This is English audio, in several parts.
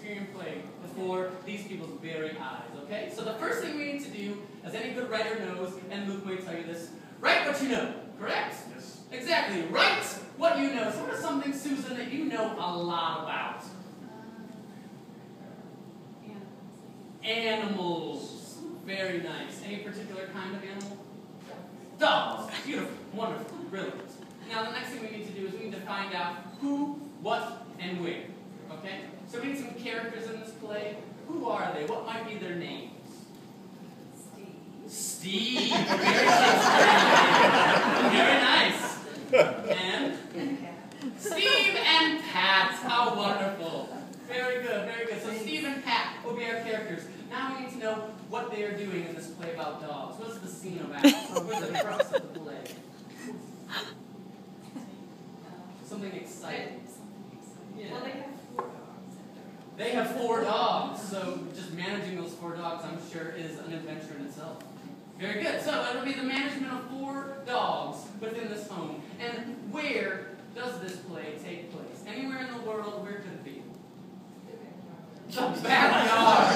Shakespearean play before these people's very eyes, okay? So the first thing we need to do, as any good writer knows, and Luke may tell you this, write what you know, correct? Yes. Exactly, write what you know. So what is something, Susan, that you know a lot about? Animals. Very nice. Any particular kind of animal? Dogs. Beautiful. Wonderful. Brilliant. Now the next thing we need to do is we need to find out who, what, and where. Okay? So we need some characters in this play. Who are they? What might be their names? Steve. Very Shakespearean. Very nice. And? Steve and Pat. How wonderful. Very good, very good. So Steve and Pat will be our characters. Now we need to know what they are doing in this play about dogs. What's the scene about? What's the crux of the play? Something exciting. Yeah. Well, they have 4 dogs. They have 4 dogs, so just managing those 4 dogs, I'm sure, is an adventure in itself. Very good. So it'll be the management of 4 dogs within this home. And where does this play take place? Anywhere in the world, where could it be? The backyard.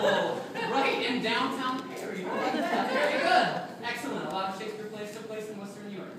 Wonderful. Right in downtown Perry. Very good. Excellent. A lot of Shakespeare plays took place in Western New York.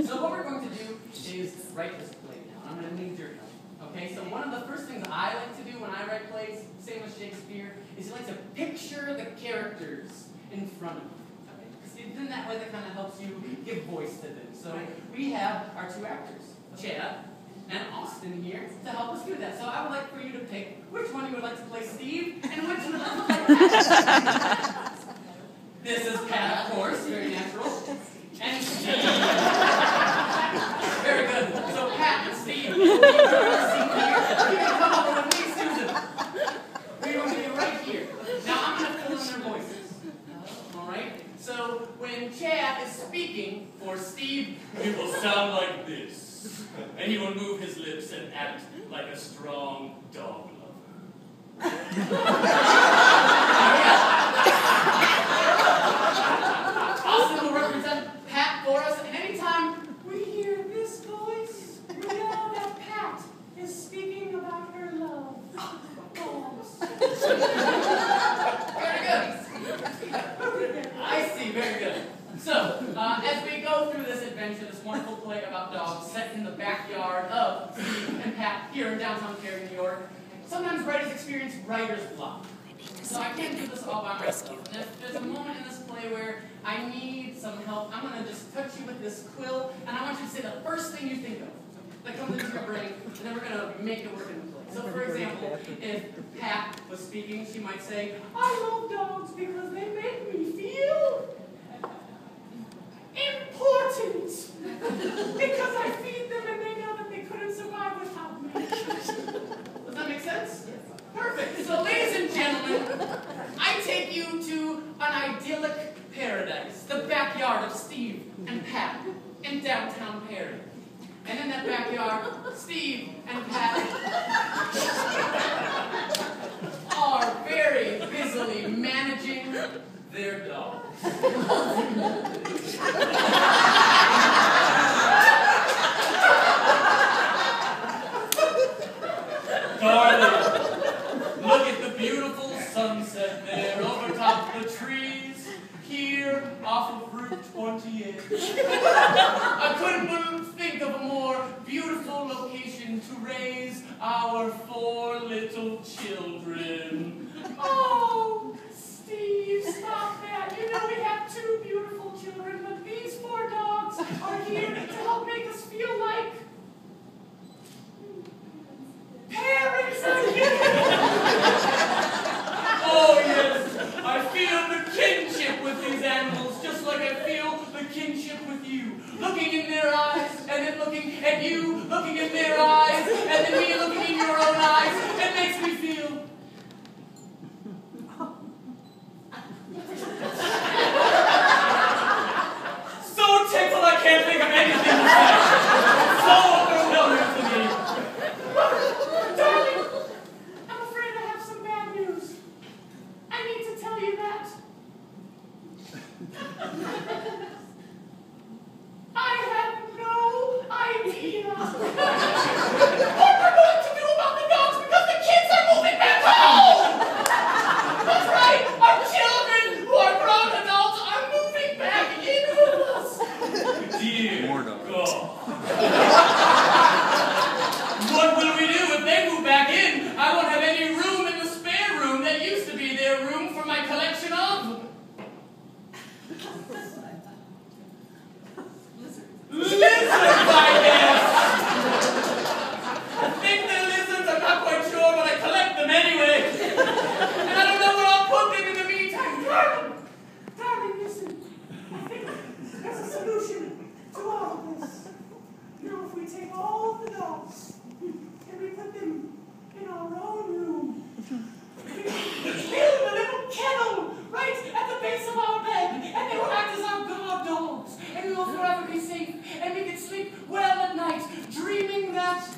So what we're going to do is write this play down. I'm going to need your help. Okay, so one of the first things I like to do when I write plays, same as Shakespeare, is you like to picture the characters in front of you. Okay? Because then that way that kind of helps you give voice to them. So we have our 2 actors, Chad and Austin here to help us do that. So I would like for you to pick which one you would like to play Steve and which one would like to play Pat. This is Pat, of course, very natural. And Steve. Very good. So Pat and Steve, you can come over with me, Susan. We're going to be right here. Now I'm going to fill in their voices. Alright? So when Chad is speaking for Steve, He will sound like this. And he will move his lips and act like a strong dog lover. Austin will represent Pat for us, and anytime we hear this voice, we know that Pat is speaking about her love for us. Very good. I see, very good. So, as we go through this adventure, this wonderful play about dogs set in the backyard of Steve and Pat here in downtown Perry, New York, sometimes writers experience writer's block. So I can't do this all by myself. And if there's a moment in this play where I need some help, I'm going to just touch you with this quill, and I want you to say the first thing you think of that comes into your brain, and then we're going to make it work in the play. So, for example, if Pat was speaking, she might say, I love dogs because they make me feel important. Because I feed them and they know that they couldn't survive without me. Does that make sense? Perfect. So, ladies and gentlemen, I take you to an idyllic paradise, the backyard of Steve and Pat in downtown Perry. And in that backyard, Steve and Pat are very busily managing their dogs. Darling, look at the beautiful sunset there over top of the trees, here off of Route 28. I couldn't think of a more beautiful location to raise our 4 little children. Oh, Steve, stop that. You know we have 2 beautiful children, but these 4 dogs are here to help make us feel like parents again. Oh yes, I feel the kinship with these animals, just like I feel the kinship with you. Looking in their eyes, and then looking at you, looking in their eyes, and then me looking in your own eyes, it makes me feel... so tickled I can't think of anything to say. So overwhelming to me. Darling, I'm afraid I have some bad news. I need to tell you that I had no idea what we're going to do dogs. And we put them in our own room. We built a little kennel right at the base of our bed, and they will act as our guard dogs, and we will forever be safe, and we can sleep well at night, dreaming that...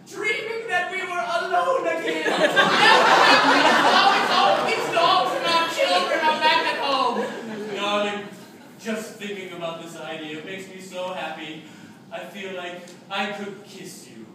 dreaming that we were alone again. These dogs and our children are back at home. Darling, just thinking about this idea makes me so happy. I feel like I could kiss you